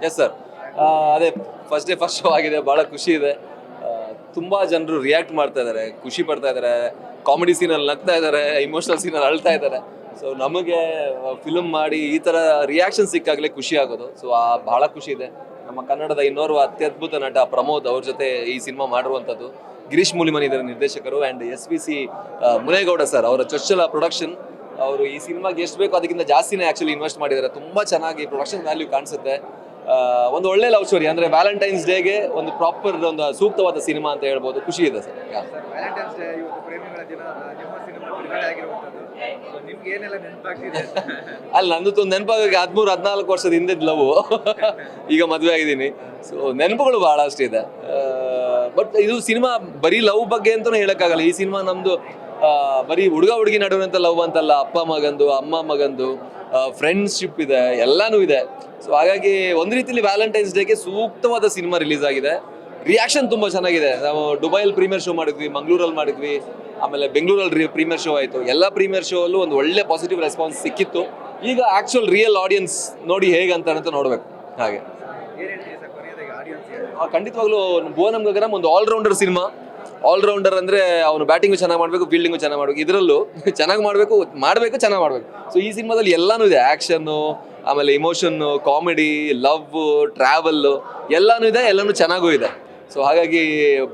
Yes sir. ಅದೇ first day first show ಆಗಿದೆ, ಭಾಳ ಖುಷಿ ಇದೆ. ತುಂಬ ಜನರು ರಿಯಾಕ್ಟ್ ಮಾಡ್ತಾ ಇದ್ದಾರೆ, ಖುಷಿ ಪಡ್ತಾ ಇದ್ದಾರೆ, ಕಾಮಿಡಿ ಸೀನಲ್ಲಿ ನಗ್ತಾ ಇದ್ದಾರೆ, ಇಮೋಷನಲ್ ಸೀನಲ್ಲಿ ಅಳ್ತಾ ಇದ್ದಾರೆ. ಸೊ ನಮಗೆ ಫಿಲ್ಮ್ ಮಾಡಿ ಈ ಥರ ರಿಯಾಕ್ಷನ್ ಸಿಕ್ಕಾಗಲೇ ಖುಷಿ ಆಗೋದು. ಸೊ ಭಾಳ ಖುಷಿ ಇದೆ. ನಮ್ಮ ಕನ್ನಡದ ಇನ್ನೋರ್ವ ಅತ್ಯದ್ಭುತ ನಟ ಪ್ರಮೋದ್ ಅವ್ರ ಜೊತೆ ಈ ಸಿನಿಮಾ ಮಾಡಿರುವಂಥದ್ದು. ಗಿರೀಶ್ ಮೂಲಿಮನಿ ಇದರ ನಿರ್ದೇಶಕರು ಆ್ಯಂಡ್ SVC ಮುನೇಗೌಡ ಸರ್ ಅವರ ಚೊಚ್ಚಲ ಪ್ರೊಡಕ್ಷನ್. ಅವರು ಈ ಸಿನಿಮಾಗೆ ಎಷ್ಟು ಬೇಕೋ ಅದಕ್ಕಿಂತ ಜಾಸ್ತಿನೇ ಆ್ಯಕ್ಚುಲಿ ಇನ್ವೆಸ್ಟ್ ಮಾಡಿದ್ದಾರೆ. ತುಂಬ ಚೆನ್ನಾಗಿ ಪ್ರೊಡಕ್ಷನ್ ವ್ಯಾಲ್ಯೂ ಕಾಣಿಸುತ್ತೆ. ಒಂದು ಒಳ್ಳೆ ಲವ್ ಸ್ಟೋರಿ, ಅಂದರೆ ವ್ಯಾಲೆಂಟೈನ್ಸ್ ಡೇಗೆ ಒಂದು ಪ್ರಾಪರ್ ಒಂದು ಸೂಕ್ತವಾದ ಸಿನಿಮಾ ಅಂತ ಹೇಳ್ಬೋದು. ಖುಷಿ ಇದೆ ಸರ್. ವ್ಯಾಲೆಂಟೈನ್ಸ್ ಡೇ ಇವತ್ತು ಪ್ರೇಮಿಗಳ ದಿನ, ನಿಮ್ಮ ಸಿನಿಮಾ ಬಿಡುಗಡೆ ಆಗಿರುವಂಥದ್ದು. ನಿಮ್ಗೆ ಏನೆಲ್ಲ ನೆನಪಾಗ್ತಿದೆ? ಅಲ್ಲಿ ನಂದು ನೆನಪಾಗಿ 13-14 ವರ್ಷದ ಹಿಂದಿದ್ದು ಲವ್, ಈಗ ಮದುವೆ ಆಗಿದ್ದೀನಿ. ಸೊ ನೆನಪುಗಳು ಭಾಳಷ್ಟು ಇದೆ. ಬಟ್ ಇದು ಸಿನಿಮಾ ಬರೀ ಲವ್ ಬಗ್ಗೆ ಅಂತಲೂ ಹೇಳೋಕ್ಕಾಗಲ್ಲ. ಈ ಸಿನಿಮಾ ನಮ್ಮದು ಬರೀ ಹುಡುಗ ಹುಡುಗಿ ನಡುವಂಥ ಲವ್ ಅಂತಲ್ಲ, ಅಪ್ಪ ಮಗಂದು, ಅಮ್ಮ ಮಗಂದು, ಫ್ರೆಂಡ್ಶಿಪ್ ಇದೆ, ಎಲ್ಲನೂ ಇದೆ. ಸೊ ಹಾಗಾಗಿ ಒಂದು ರೀತಿಯಲ್ಲಿ ವ್ಯಾಲೆಂಟೈನ್ಸ್ ಡೇಗೆ ಸೂಕ್ತವಾದ ಸಿನಿಮಾ ರಿಲೀಸ್ ಆಗಿದೆ. ರಿಯಾಕ್ಷನ್ ತುಂಬ ಚೆನ್ನಾಗಿದೆ. ನಾವು ದುಬೈಯಲ್ಲಿ ಪ್ರೀಮಿಯರ್ ಶೋ ಮಾಡಿದ್ವಿ, ಮಂಗಳೂರಲ್ಲಿ ಮಾಡಿದ್ವಿ, ಆಮೇಲೆ ಬೆಂಗಳೂರಲ್ಲಿ ಪ್ರೀಮಿಯರ್ ಶೋ ಆಯಿತು. ಎಲ್ಲ ಪ್ರೀಮಿಯರ್ ಶೋ ಅಲ್ಲೂ ಒಂದು ಒಳ್ಳೆ ಪಾಸಿಟಿವ್ ರೆಸ್ಪಾನ್ಸ್ ಸಿಕ್ಕಿತ್ತು. ಈಗ ಆ್ಯಕ್ಚುಯಲ್ ರಿಯಲ್ ಆಡಿಯನ್ಸ್ ನೋಡಿ ಹೇಗೆ ಅಂತ ನೋಡಬೇಕು. ಹಾಗೆ ಖಂಡಿತವಾಗ್ಲೂ ಭುವನಂ ಗಗನಂ ಒಂದು ಆಲ್ರೌಂಡರ್ ಸಿನಿಮಾ. ಆಲ್ರೌಂಡರ್ ಅಂದರೆ ಅವನು ಬ್ಯಾಟಿಂಗು ಚೆನ್ನಾಗಿ ಮಾಡಬೇಕು, ಫೀಲ್ಡಿಂಗು ಚೆನ್ನಾಗಿ ಮಾಡಬೇಕು, ಇದರಲ್ಲೂ ಚೆನ್ನಾಗಿ ಮಾಡಬೇಕು, ಚೆನ್ನಾಗಿ ಮಾಡಬೇಕು. ಸೊ ಈ ಸಿನಿಮಾದಲ್ಲಿ ಎಲ್ಲನೂ ಇದೆ. ಆ್ಯಕ್ಷನ್ನು, ಆಮೇಲೆ ಇಮೋಷನ್ನು, ಕಾಮಿಡಿ, ಲವ್, ಟ್ರಾವೆಲ್ಲು ಎಲ್ಲನೂ ಇದೆ, ಎಲ್ಲನೂ ಚೆನ್ನಾಗೂ ಇದೆ. ಸೊ ಹಾಗಾಗಿ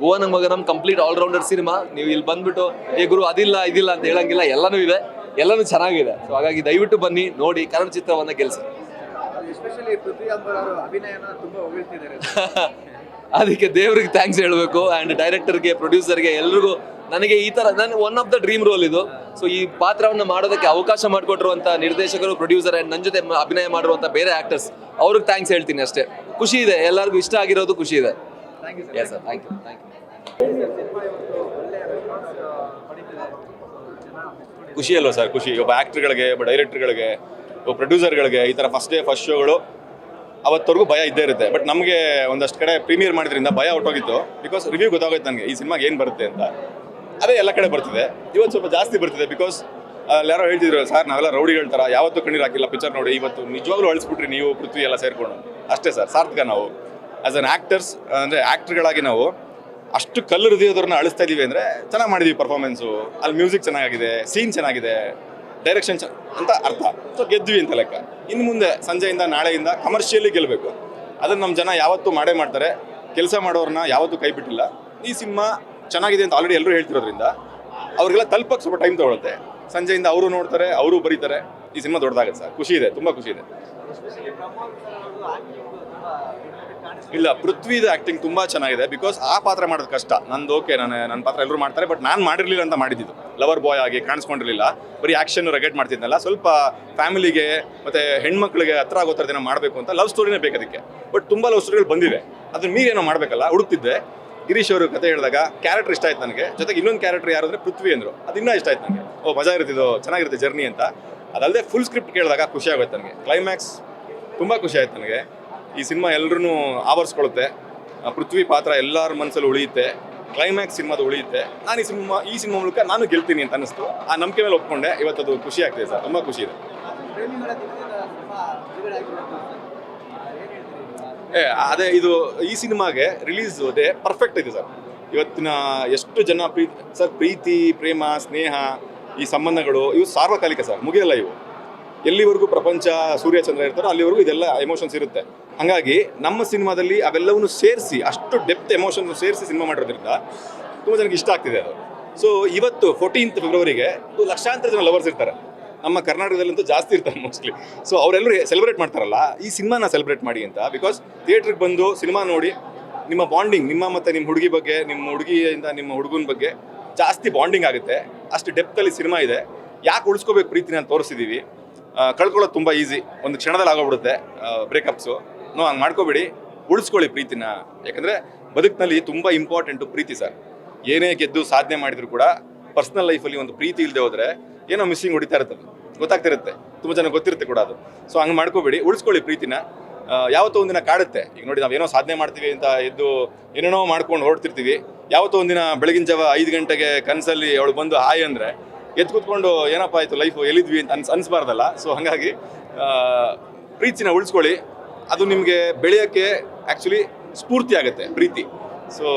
ಭುವನಂ ಗಗನಂ ಕಂಪ್ಲೀಟ್ ಆಲ್ರೌಂಡರ್ ಸಿನಿಮಾ. ನೀವು ಇಲ್ಲಿ ಬಂದ್ಬಿಟ್ಟು ಗುರು ಅದಿಲ್ಲ ಇದಿಲ್ಲ ಅಂತ ಹೇಳಂಗಿಲ್ಲ, ಎಲ್ಲನೂ ಇದೆ, ಎಲ್ಲನೂ ಚೆನ್ನಾಗಿದೆ. ಸೊ ಹಾಗಾಗಿ ದಯವಿಟ್ಟು ಬನ್ನಿ ನೋಡಿ, ಕನ್ನಡ ಚಿತ್ರವನ್ನು ಗೆಲ್ಲಿಸಿ. ಎಸ್ಪೆಷಲಿ ಪೃಥ್ವಿ ಅಂಬರ್ ಅವರು ಅಭಿನಯನ ತುಂಬಾ ಹೊಗಳ್ತಿದ್ದಾರೆ. ಅದಕ್ಕೆ ದೇವ್ರಿಗೆ ಥ್ಯಾಂಕ್ಸ್ ಹೇಳಬೇಕು. ಆ್ಯಂಡ್ ಡೈರೆಕ್ಟರ್ಗೆ, ಪ್ರೊಡ್ಯೂಸರ್ಗೆ, ಎಲ್ರಿಗೂ. ನನಗೆ ಈ ಥರ ನನ್ನ one of the dream role ಇದು. ಸೊ ಈ ಪಾತ್ರವನ್ನು ಮಾಡೋದಕ್ಕೆ ಅವಕಾಶ ಮಾಡಿಕೊಟ್ಟಿರುವಂಥ ನಿರ್ದೇಶಕರು, ಪ್ರೊಡ್ಯೂಸರ್ ಆ್ಯಂಡ್ ನನ್ನ ಜೊತೆ ಅಭಿನಯ ಮಾಡಿರುವಂಥ ಬೇರೆ ಆ್ಯಕ್ಟರ್ಸ್ ಅವ್ರಿಗೆ ಥ್ಯಾಂಕ್ಸ್ ಹೇಳ್ತೀನಿ ಅಷ್ಟೇ. ಖುಷಿ ಇದೆ, ಎಲ್ಲರಿಗೂ ಇಷ್ಟ ಆಗಿರೋದು ಖುಷಿ ಇದೆ. Yes sir, thank you. ಖುಷಿ ಅಲ್ವಾ ಸರ್? ಖುಷಿ. ಒಬ್ಬ ಆ್ಯಕ್ಟರ್ಗಳಿಗೆ, ಒಬ್ಬ ಡೈರೆಕ್ಟರ್ಗಳಿಗೆ, ಒಬ್ಬ ಪ್ರೊಡ್ಯೂಸರ್ಗಳಿಗೆ ಈ ಥರ ಫಸ್ಟ್ ಡೇ ಫಸ್ಟ್ ಶೋಗಳು ಅವತ್ತವರೆಗೂ ಭಯ ಇದ್ದೇ ಇರುತ್ತೆ. ಬಟ್ ನಮಗೆ ಒಂದಷ್ಟು ಕಡೆ ಪ್ರೀಮಿಯರ್ ಮಾಡಿದ್ರಿಂದ ಭಯ ಹೊಟ್ಟೋಗಿತ್ತು. ಬಿಕಾಸ್ ರಿವ್ಯೂ ಗೊತ್ತಾಗೋಯ್ತು ನನಗೆ ಈ ಸಿನಿಮಾಗೆ ಏನು ಬರುತ್ತೆ ಅಂತ. ಅದೇ ಎಲ್ಲ ಕಡೆ ಬರ್ತಿದೆ. ಇವತ್ತು ಸ್ವಲ್ಪ ಜಾಸ್ತಿ ಬರ್ತಿದೆ. ಬಿಕಾಸ್ ಯಾರೋ ಹೇಳ್ತಿದ್ರು, ಸರ್ ನಾವೆಲ್ಲ ರೌಡಿಗಳ ಥರ ಯಾವತ್ತೂ ಕಣ್ಣೀರು ಹಾಕಿಲ್ಲ ಪಿಕ್ಚರ್ ನೋಡಿ, ಇವತ್ತು ನಿಜವಾಗ್ಲೂ ಅಳಿಸ್ಬಿಟ್ರಿ ನೀವು ಪೃಥ್ವಿ ಎಲ್ಲ ಸೇರಿಕೊಂಡು. ಅಷ್ಟೇ ಸರ್, ಸಾರ್ಥಕ. ನಾವು ಆ್ಯಸ್ ಅನ್ ಆ್ಯಕ್ಟರ್ಸ್, ಅಂದರೆ ಆ್ಯಕ್ಟ್ರ್ಗಳಾಗಿ ನಾವು ಅಷ್ಟು ಕಲ್ಲು ಹೃದಯದವ್ರನ್ನ ಅಳಿಸ್ತಾ ಇದ್ದೀವಿ ಅಂದರೆ ಚೆನ್ನಾಗಿ ಮಾಡಿದ್ದೀವಿ ಪರ್ಫಾರ್ಮೆನ್ಸು. ಅಲ್ಲಿ ಮ್ಯೂಸಿಕ್ ಚೆನ್ನಾಗಿದೆ, ಸೀನ್ ಚೆನ್ನಾಗಿದೆ, ಡೈರೆಕ್ಷನ್ ಅಂತ ಅರ್ಥ. ಸೊ ಗೆದ್ವಿ ಅಂತ ಲೆಕ್ಕ. ಇನ್ನು ಮುಂದೆ ಸಂಜೆಯಿಂದ ನಾಳೆಯಿಂದ ಕಮರ್ಷಿಯಲಿ ಗೆಲ್ಲಬೇಕು. ಅದನ್ನು ನಮ್ಮ ಜನ ಯಾವತ್ತೂ ಮಾಡೇ ಮಾಡ್ತಾರೆ. ಕೆಲಸ ಮಾಡೋರನ್ನ ಯಾವತ್ತೂ ಕೈ ಬಿಟ್ಟಿಲ್ಲ. ಈ ಸಿನಿಮಾ ಚೆನ್ನಾಗಿದೆ ಅಂತ ಆಲ್ರೆಡಿ ಎಲ್ಲರೂ ಹೇಳ್ತಿರೋದ್ರಿಂದ ಅವ್ರಿಗೆಲ್ಲ ತಲುಪಕ್ಕೆ ಸ್ವಲ್ಪ ಟೈಮ್ ತೊಗೊಳುತ್ತೆ. ಸಂಜೆಯಿಂದ ಅವರು ನೋಡ್ತಾರೆ, ಅವರು ಬರೀತಾರೆ. ಈ ಸಿನಿಮಾ ದೊಡ್ಡದಾಗುತ್ತೆ ಸರ್. ಖುಷಿ ಇದೆ, ತುಂಬ ಖುಷಿ ಇದೆ. ಇಲ್ಲ, ಪೃಥ್ವಿದ ಆ್ಯಕ್ಟಿಂಗ್ ತುಂಬ ಚೆನ್ನಾಗಿದೆ. ಬಿಕಾಸ್ ಆ ಪಾತ್ರ ಮಾಡೋದು ಕಷ್ಟ. ನಂದು ಓಕೆ, ನನ್ನ ಪಾತ್ರ ಎಲ್ಲರೂ ಮಾಡ್ತಾರೆ, ಬಟ್ ನಾನು ಮಾಡಿರಲಿಲ್ಲ ಅಂತ ಮಾಡಿದ್ದು. ಲವರ್ ಬಾಯ್ ಆಗಿ ಕಾಣಿಸ್ಕೊಂಡಿರಲಿಲ್ಲ, ಬರೀ ಆ್ಯಕ್ಷನ್ ರೆಗೆಟ್ ಮಾಡ್ತಿದ್ನಲ್ಲ. ಸ್ವಲ್ಪ ಫ್ಯಾಮಿಲಿಗೆ ಮತ್ತು ಹೆಣ್ಮಕ್ಳಿಗೆ ಹತ್ರ ಆಗೋ ಥರದೇನೋ ಮಾಡಬೇಕು ಅಂತ ಲವ್ ಸ್ಟೋರಿನೇ ಬೇಕು ಅದಕ್ಕೆ. ಬಟ್ ತುಂಬ ಲವ್ ಸ್ಟೋರಿಗಳು ಬಂದಿವೆ, ಅದನ್ನ ಮೀರೇನೋ ಮಾಡಬೇಕಲ್ಲ, ಹುಡುಕ್ತಿದ್ದೆ. ಗಿರೀಶ್ ಅವರು ಕತೆ ಹೇಳಿದಾಗ ಕ್ಯಾರೆಕ್ಟರ್ ಇಷ್ಟ ಆಯ್ತು ನನಗೆ. ಜೊತೆಗೆ ಇನ್ನೊಂದು ಕ್ಯಾರೆಕ್ಟರ್ ಯಾರು ಅಂದರೆ ಪೃಥ್ವಿ ಅಂದರು. ಅದು ಇನ್ನೂ ಇಷ್ಟ ಆಯ್ತು ನನಗೆ. ಮಜಾ ಇರ್ತಿದ್ದು, ಚೆನ್ನಾಗಿರುತ್ತೆ ಜರ್ನಿ ಅಂತ. ಅದಲ್ಲದೆ ಫುಲ್ ಸ್ಕ್ರಿಪ್ಟ್ ಕೇಳಿದಾಗ ಖುಷಿ ಆಗುತ್ತೆ ನನಗೆ. ಕ್ಲೈಮ್ಯಾಕ್ಸ್ ತುಂಬ ಖುಷಿ ಆಯ್ತು ನನಗೆ. ಈ ಸಿನಿಮಾ ಎಲ್ಲರೂ ಆವರಿಸ್ಕೊಳ್ಳುತ್ತೆ. ಪೃಥ್ವಿ ಪಾತ್ರ ಎಲ್ಲರ ಮನಸ್ಸಲ್ಲಿ ಉಳಿಯುತ್ತೆ. ಕ್ಲೈಮ್ಯಾಕ್ಸ್ ಸಿನಿಮಾದ ಉಳಿಯುತ್ತೆ. ನಾನು ಈ ಸಿನಿಮಾ ಮೂಲಕ ನಾನು ಗೆಲ್ತೀನಿ ಅಂತ ಅನ್ನಿಸ್ತು. ಆ ನಂಬಿಕೆ ಮೇಲೆ ಒಪ್ಕೊಂಡೆ. ಇವತ್ತದು ಖುಷಿ ಆಗ್ತಿದೆ ಸರ್, ತುಂಬ ಖುಷಿ ಇದೆ. ಅದೇ ಇದು ಈ ಸಿನಿಮಾಗೆ ರಿಲೀಸ್ ಡೇ ಪರ್ಫೆಕ್ಟ್ ಇದೆ ಸರ್. ಇವತ್ತಿನ ಎಷ್ಟು ಜನ ಪ್ರೀತಿ, ಪ್ರೇಮ, ಸ್ನೇಹ, ಈ ಸಂಬಂಧಗಳು ಇವು ಸಾರ್ವಕಾಲಿಕ ಸರ್, ಮುಗಿಯಲ್ಲ ಇವು. ಎಲ್ಲಿವರೆಗೂ ಪ್ರಪಂಚ ಸೂರ್ಯ ಚಂದ್ರ ಇರ್ತಾರೋ ಅಲ್ಲಿವರೆಗೂ ಇದೆಲ್ಲ ಎಮೋಷನ್ಸ್ ಇರುತ್ತೆ. ಹಾಗಾಗಿ ನಮ್ಮ ಸಿನಿಮಾದಲ್ಲಿ ಅವೆಲ್ಲವನ್ನು ಸೇರಿಸಿ, ಅಷ್ಟು ಡೆಪ್ತ್ ಎಮೋಷನ್ ಸೇರಿಸಿ ಸಿನಿಮಾ ಮಾಡಿರೋದ್ರಿಂದ ತುಂಬ ಜನಕ್ಕೆ ಇಷ್ಟ ಆಗ್ತಿದೆ ಅದು. ಸೊ ಇವತ್ತು 14th ಫೆಬ್ರವರಿಗೆ ಲಕ್ಷಾಂತರ ಜನ ಲವರ್ಸ್ ಇರ್ತಾರೆ. ನಮ್ಮ ಕರ್ನಾಟಕದಲ್ಲಂತೂ ಜಾಸ್ತಿ ಇರ್ತಾರೆ ಮೋಸ್ಟ್ಲಿ. ಸೊ ಅವರೆಲ್ಲರೂ ಸೆಲೆಬ್ರೇಟ್ ಮಾಡ್ತಾರಲ್ಲ, ಈ ಸಿನಿಮಾನ ಸೆಲೆಬ್ರೇಟ್ ಮಾಡಿ ಅಂತ. ಬಿಕಾಸ್ ಥಿಯೇಟ್ರಿಗೆ ಬಂದು ಸಿನಿಮಾ ನೋಡಿ ನಿಮ್ಮ ಬಾಂಡಿಂಗ್, ನಿಮ್ಮ ಮತ್ತು ನಿಮ್ಮ ಹುಡುಗಿ ಬಗ್ಗೆ, ನಿಮ್ಮ ಹುಡುಗಿಯಿಂದ ನಿಮ್ಮ ಹುಡುಗನ ಬಗ್ಗೆ ಜಾಸ್ತಿ ಬಾಂಡಿಂಗ್ ಆಗುತ್ತೆ. ಅಷ್ಟು ಡೆಪ್ತಲ್ಲಿ ಸಿನಿಮಾ ಇದೆ. ಯಾಕೆ ಉಳಿಸ್ಕೋಬೇಕು ಪ್ರೀತಿನ ಅಂತ ತೋರಿಸಿದ್ದೀವಿ. ಕಳ್ಕೊಳ್ಳೋದು ತುಂಬ ಈಸಿ, ಒಂದು ಕ್ಷಣದಲ್ಲಿ ಆಗೋಗ್ಬಿಡುತ್ತೆ ಬ್ರೇಕಪ್ಸು. ಹಂಗೆ ಮಾಡ್ಕೋಬೇಡಿ, ಉಳಿಸ್ಕೊಳ್ಳಿ ಪ್ರೀತಿನ. ಯಾಕಂದರೆ ಬದುಕಿನಲ್ಲಿ ತುಂಬ ಇಂಪಾರ್ಟೆಂಟು ಪ್ರೀತಿ ಸರ್. ಏನೇ ಗೆದ್ದು ಸಾಧನೆ ಮಾಡಿದ್ರು ಕೂಡ ಪರ್ಸ್ನಲ್ ಲೈಫಲ್ಲಿ ಒಂದು ಪ್ರೀತಿ ಇಲ್ಲದೆ ಹೋದರೆ ಏನೋ ಮಿಸ್ಸಿಂಗ್ ಹೊಡಿತಾ ಇರ್ತದೆ, ಗೊತ್ತಾಗ್ತಿರುತ್ತೆ. ತುಂಬ ಜನ ಗೊತ್ತಿರುತ್ತೆ ಕೂಡ ಅದು. ಸೊ ಹಂಗೆ ಮಾಡ್ಕೋಬೇಡಿ, ಉಳಿಸ್ಕೊಳ್ಳಿ ಪ್ರೀತಿನ. ಯಾವತ್ತೋ ಒಂದಿನ ಕಾಡುತ್ತೆ. ಈಗ ನೋಡಿ, ನಾವು ಏನೋ ಸಾಧನೆ ಮಾಡ್ತೀವಿ ಅಂತ ಎದ್ದು ಏನೇನೋ ಮಾಡ್ಕೊಂಡು ಹೊರಡ್ತಿರ್ತೀವಿ. ಯಾವತ್ತೋ ಒಂದಿನ ಬೆಳಗಿನ ಜಾವ 5 ಗಂಟೆಗೆ ಕನಸಲ್ಲಿ ಅವಳು ಬಂದು ಹಾಯ್ ಅಂದರೆ ಎದ್ದು ಕೂತ್ಕೊಂಡು ಏನಪ್ಪ ಆಯಿತು ಲೈಫು, ಎಲ್ಲಿದ್ವಿ ಅಂತ ಅನ್ಸ್ಬಾರ್ದಲ್ಲ. ಸೊ ಹಾಗಾಗಿ ಪ್ರೀತಿನ ಉಳಿಸ್ಕೊಳ್ಳಿ. ಅದು ನಿಮಗೆ ಬೆಳೆಯೋಕ್ಕೆ ಆ್ಯಕ್ಚುಲಿ ಸ್ಫೂರ್ತಿ ಆಗುತ್ತೆ ಪ್ರೀತಿ. ಸೊ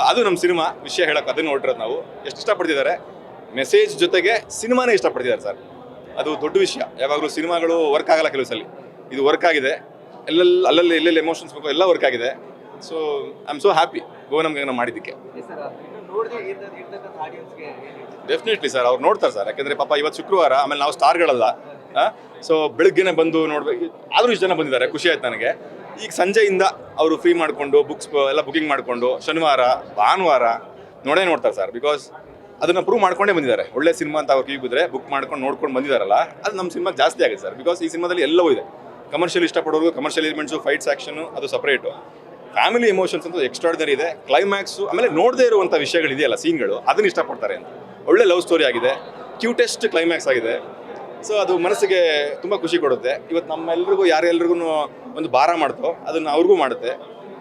ಅದು ನಮ್ಮ ಸಿನಿಮಾ ವಿಷಯ ಹೇಳೋಕೆ ಅದನ್ನು ಹೊರಟಿರೋದು ನಾವು. ಎಷ್ಟು ಇಷ್ಟಪಡ್ತಿದ್ದಾರೆ ಮೆಸೇಜ್ ಜೊತೆಗೆ ಸಿನಿಮಾನೇ ಇಷ್ಟಪಡ್ತಿದ್ದಾರೆ ಸರ್. ಅದು ದೊಡ್ಡ ವಿಷಯ. ಯಾವಾಗಲೂ ಸಿನಿಮಾಗಳು ವರ್ಕ್ ಆಗಲ್ಲ ಕೆಲವು ಸಲ. ಇದು ವರ್ಕ್ ಆಗಿದೆ, ಅಲ್ಲಲ್ಲಿ ಎಲ್ಲೆಲ್ಲಿ ಎಮೋಷನ್ಸ್ ಬೇಕು ಎಲ್ಲ ವರ್ಕ್ ಆಗಿದೆ. So I am so happy ಗೋವನಂ ಗಗನಂ ಮಾಡಿದ್ದಕ್ಕೆ. ಡೆಫಿನೆಟ್ಲಿ ಸರ್, ಅವ್ರು ನೋಡ್ತಾರೆ ಸರ್. ಯಾಕಂದರೆ ಪಾಪ ಇವತ್ತು ಶುಕ್ರವಾರ, ಆಮೇಲೆ ನಾವು ಸ್ಟಾರ್ಗಳಲ್ಲ. ಸೊ ಬೆಳಗ್ಗೆನೆ ಬಂದು ನೋಡ್ಬೇಕು, ಆದರೂ ಇಷ್ಟು ಜನ ಬಂದಿದ್ದಾರೆ, ಖುಷಿ ಆಯ್ತು ನನಗೆ. ಈಗ ಸಂಜೆಯಿಂದ ಅವರು ಫ್ರೀ ಮಾಡಿಕೊಂಡು ಬುಕ್ಸ್ ಎಲ್ಲ ಬುಕಿಂಗ್ ಮಾಡಿಕೊಂಡು ಶನಿವಾರ ಭಾನುವಾರ ನೋಡ್ತಾರೆ ಸರ್. ಬಿಕಾಸ್ ಅದನ್ನು ಪ್ರೂವ್ ಮಾಡ್ಕೊಂಡೇ ಬಂದಿದ್ದಾರೆ. ಒಳ್ಳೆ ಸಿನಿಮಾ ಅಂತ ಅವ್ರು ಕಿವಿಬಿದ್ರೆ ಬುಕ್ ಮಾಡ್ಕೊಂಡು ನೋಡ್ಕೊಂಡು ಬಂದಿದ್ದಾರಲ್ಲ, ಅದು ನಮ್ಮ ಸಿನಿಮಾಗೆ ಜಾಸ್ತಿ ಆಗಿದೆ ಸರ್. ಬಿಕಾಸ್ ಈ ಸಿನಿಮಾದಲ್ಲಿ ಎಲ್ಲವೂ ಇದೆ. ಕಮರ್ಷಿಯಲ್ ಇಷ್ಟಪಡೋರು ಕಮರ್ಷಿಯಲ್ ಎಲಿಮೆಂಟ್ಸು, ಫೈಟ್ಸ್, ಆ್ಯಕ್ಷನು ಅದು ಸಪ್ರೇಟು. ಫ್ಯಾಮಿಲಿ ಎಮೋಷನ್ಸ್ ಅಂತ ಎಕ್ಸ್ಟ್ರಾರ್ಡಿನರಿ ಇದೆ. ಕ್ಲೈಮ್ಯಾಕ್ಸು, ಆಮೇಲೆ ನೋಡದೇ ಇರುವಂಥ ವಿಷಯಗಳಿದೆಯಲ್ಲ, ಸೀನ್ಗಳು, ಅದನ್ನು ಇಷ್ಟಪಡ್ತಾರೆ ಅಂತ. ಒಳ್ಳೆ ಲವ್ ಸ್ಟೋರಿ ಆಗಿದೆ, ಕ್ಯೂಟೆಸ್ಟ್ ಕ್ಲೈಮ್ಯಾಕ್ಸ್ ಆಗಿದೆ. ಸೊ ಅದು ಮನಸ್ಸಿಗೆ ತುಂಬ ಖುಷಿ ಕೊಡುತ್ತೆ. ಇವತ್ತು ನಮ್ಮೆಲ್ರಿಗೂ ಯಾರೆಲ್ರಿಗೂ ಒಂದು ಭಾರ ಮಾಡ್ತೋ ಅದನ್ನು ಅವ್ರಿಗೂ ಮಾಡುತ್ತೆ.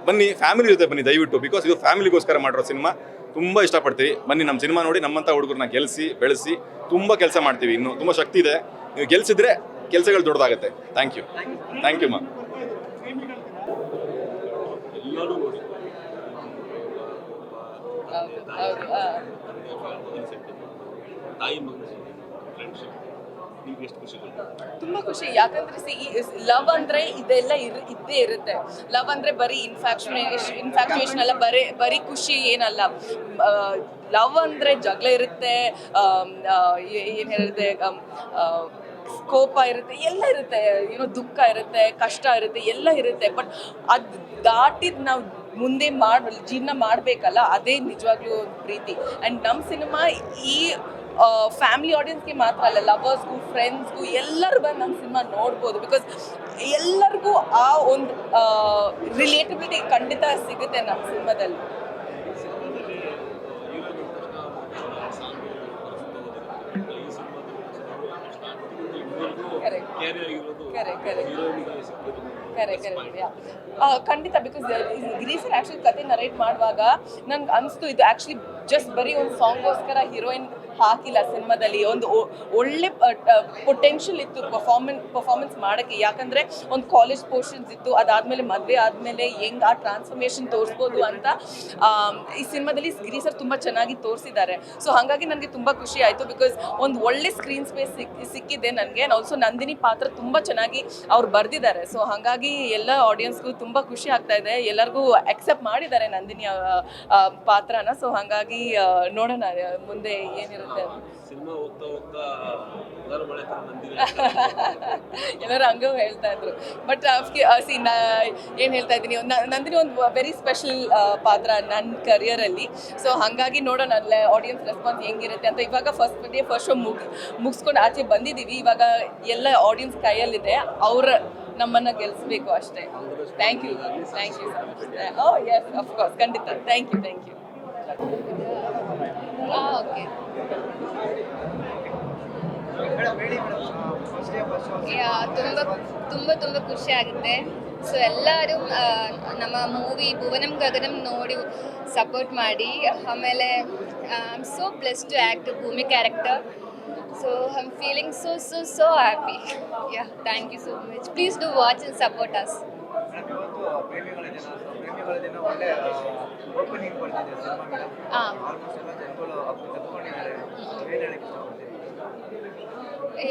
ಬನ್ನಿ, ಫ್ಯಾಮಿಲಿ ಜೊತೆ ಬನ್ನಿ ದಯವಿಟ್ಟು. ಬಿಕಾಸ್ ಇದು ಫ್ಯಾಮಿಲಿಗೋಸ್ಕರ ಮಾಡಿರೋ ಸಿನಿಮಾ. ತುಂಬ ಇಷ್ಟಪಡ್ತೀವಿ. ಬನ್ನಿ, ನಮ್ಮ ಸಿನಿಮಾ ನೋಡಿ ನಮ್ಮಂಥ ಹುಡುಗರನ್ನ ಗೆಲ್ಲಿಸಿ ಬೆಳೆಸಿ ತುಂಬ ಕೆಲಸ ಮಾಡ್ತೀವಿ. ಇನ್ನೂ ತುಂಬ ಶಕ್ತಿ ಇದೆ. ನೀವು ಗೆಲ್ಸಿದ್ರೆ ಕೆಲಸಗಳು ದೊಡ್ಡದಾಗುತ್ತೆ. ಥ್ಯಾಂಕ್ ಯು ಮಾ. ತುಂಬಾ ಖುಷಿ. ಯಾಕಂದ್ರೆ ಲವ್ ಅಂದ್ರೆ ಇದೆಲ್ಲ ಇದ್ದೇ ಇರುತ್ತೆ. ಲವ್ ಅಂದ್ರೆ ಬರೀ ಇನ್ಫ್ಯಾಕ್ಚುಯೇಷನ್ ಅಲ್ಲ, ಬರೀ ಖುಷಿ ಏನಲ್ಲ. ಲವ್ ಅಂದ್ರೆ ಜಗಳ ಇರುತ್ತೆ, ಏನ್ ಹೇಳಿರುತ್ತೆ, ಕೋಪ ಇರುತ್ತೆ, ಎಲ್ಲ ಇರುತ್ತೆ. ಏನೋ ದುಃಖ ಇರುತ್ತೆ, ಕಷ್ಟ ಇರುತ್ತೆ, ಎಲ್ಲ ಇರುತ್ತೆ. ಬಟ್ ಅದು ದಾಟಿದ್ ನಾವು ಮುಂದೆ ಜೀವನ ಮಾಡಬೇಕಲ್ಲ, ಅದೇ ನಿಜವಾಗ್ಲೂ ಪ್ರೀತಿ. ಆ್ಯಂಡ್ ನಮ್ಮ ಸಿನಿಮಾ ಈ ಫ್ಯಾಮಿಲಿ ಆಡಿಯನ್ಸ್ಗೆ ಮಾತ್ರ ಅಲ್ಲ, ಲವರ್ಸ್ಗೂ, ಫ್ರೆಂಡ್ಸ್ಗೂ ಎಲ್ಲರೂ ಬಂದು ನಮ್ಮ ಸಿನಿಮಾ ನೋಡ್ಬೋದು. ಬಿಕಾಸ್ ಎಲ್ಲರಿಗೂ ಆ ಒಂದು ರಿಲೇಟಬಿಲಿಟಿ ಖಂಡಿತ ಸಿಗುತ್ತೆ ನಮ್ಮ ಸಿನಿಮಾದಲ್ಲಿ. ಖಂಡಿತ. ಬಿಕಾಸ್ ಗಿರೀಶನ್ ಆ್ಯಕ್ಚುಲಿ ಕತೆ ನರೇಟ್ ಮಾಡುವಾಗ ನನ್ಗೆ ಅನಿಸ್ತು, ಇದು ಆ್ಯಕ್ಚುಲಿ ಜಸ್ಟ್ ಬರೀ ಒಂದು ಸಾಂಗ್ಗೋಸ್ಕರ ಹೀರೋಯಿನ್ ಹಾಕಿಲ್ಲ ಸಿನಿಮಾದಲ್ಲಿ. ಒಂದು ಒಳ್ಳೆ ಪೊಟೆನ್ಷಿಯಲ್ ಇತ್ತು ಪರ್ಫಾರ್ಮೆನ್ಸ್ ಮಾಡೋಕ್ಕೆ. ಯಾಕಂದರೆ ಒಂದು ಕಾಲೇಜ್ ಪೋರ್ಷನ್ಸ್ ಇತ್ತು, ಅದಾದಮೇಲೆ ಮದುವೆ ಆದಮೇಲೆ ಹೆಂಗೆ ಆ ಟ್ರಾನ್ಸ್ಫಾರ್ಮೇಷನ್ ತೋರಿಸ್ಬೋದು ಅಂತ ಈ ಸಿನಿಮಾದಲ್ಲಿ ಗಿರಿ ಸರ್ ತುಂಬ ಚೆನ್ನಾಗಿ ತೋರಿಸಿದ್ದಾರೆ. ಸೊ ಹಾಗಾಗಿ ನನಗೆ ತುಂಬ ಖುಷಿ ಆಯಿತು. ಬಿಕಾಸ್ ಒಂದು ಒಳ್ಳೆ ಸ್ಕ್ರೀನ್ ಸ್ಪೇಸ್ ಸಿಕ್ಕಿದೆ ನನಗೆ. ಆಲ್ಸೋ ನಂದಿನಿ ಪಾತ್ರ ತುಂಬ ಚೆನ್ನಾಗಿ ಅವ್ರು ಬರೆದಿದ್ದಾರೆ. ಸೊ ಹಾಗಾಗಿ ಎಲ್ಲ ಆಡಿಯನ್ಸ್ಗೂ ತುಂಬ ಖುಷಿ ಆಗ್ತಾ ಇದೆ. ಎಲ್ಲರಿಗೂ ಅಕ್ಸೆಪ್ಟ್ ಮಾಡಿದ್ದಾರೆ ನಂದಿನಿ ಪಾತ್ರನ. ಸೊ ಹಾಗಾಗಿ ನೋಡೋಣ ಮುಂದೆ ಏನಿರುತ್ತೆ. ಸಿನಿಮಾ ಹೋಗ್ತಾ ಹೋಗ್ತಾ ಎಲ್ಲರೂ ಹಂಗೂ ಹೇಳ್ತಾ ಇದ್ರು. ಬಟ್ ಏನು ಹೇಳ್ತಾ ಇದ್ದೀನಿ, ನಂದಿನಿ ಒಂದು ವೆರಿ ಸ್ಪೆಷಲ್ ಪಾತ್ರ ನನ್ನ ಕರಿಯರಲ್ಲಿ. ಸೊ ಹಾಗಾಗಿ ನೋಡೋಣ ಅಲ್ಲೇ ಆಡಿಯನ್ಸ್ ರೆಸ್ಪಾನ್ಸ್ ಹೆಂಗಿರುತ್ತೆ ಅಂತ. ಇವಾಗ ಫಸ್ಟ್ ಶೋ ಮುಗಿಸ್ಕೊಂಡು ಆಚೆ ಬಂದಿದ್ದೀವಿ. ಇವಾಗ ಎಲ್ಲ ಆಡಿಯನ್ಸ್ ಕೈಯಲ್ಲಿದೆ, ಅವ್ರ ನಮ್ಮನ್ನು ಗೆಲ್ಲಿಸ್ಬೇಕು ಅಷ್ಟೇ. Thank you so much. Oh yes, of course, ಖಂಡಿತ. Thank you. ಓಕೆ. ತುಂಬ ಖುಷಿ ಆಗುತ್ತೆ. ಸೊ ಎಲ್ಲರೂ ನಮ್ಮ ಮೂವಿ ಭುವನಂ ಗಗನಂ ನೋಡಿ ಸಪೋರ್ಟ್ ಮಾಡಿ. ಆಮೇಲೆ I am so blessed to act Bhoomi character. So I am feeling so happy. Yeah, thank you so much. Please do watch and support us. ಪ್ರೇಮಿಗಳ ದಿನ ಒಳ್ಳೆ ಓಪನಿಂಗ್ ಬರ್ತಿದೆ ಸಿನಿಮಾ ಮೇಡಮ್. ಆಲ್ಮೋಸ್ಟ್ ಎಲ್ಲ ಜನಗಳು ತಪ್ಪಿಕೊಂಡಿದ್ದಾರೆ. ಏನು ಹೇಳಕ್ಕೆ ಇಷ್ಟಪಡ್ತೀವಿ?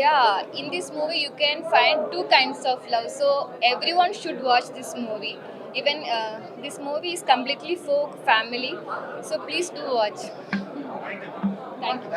Yeah, in this movie you can find two kinds of love. So everyone should watch this movie. Even this movie is completely for family. So please do watch. Thank you.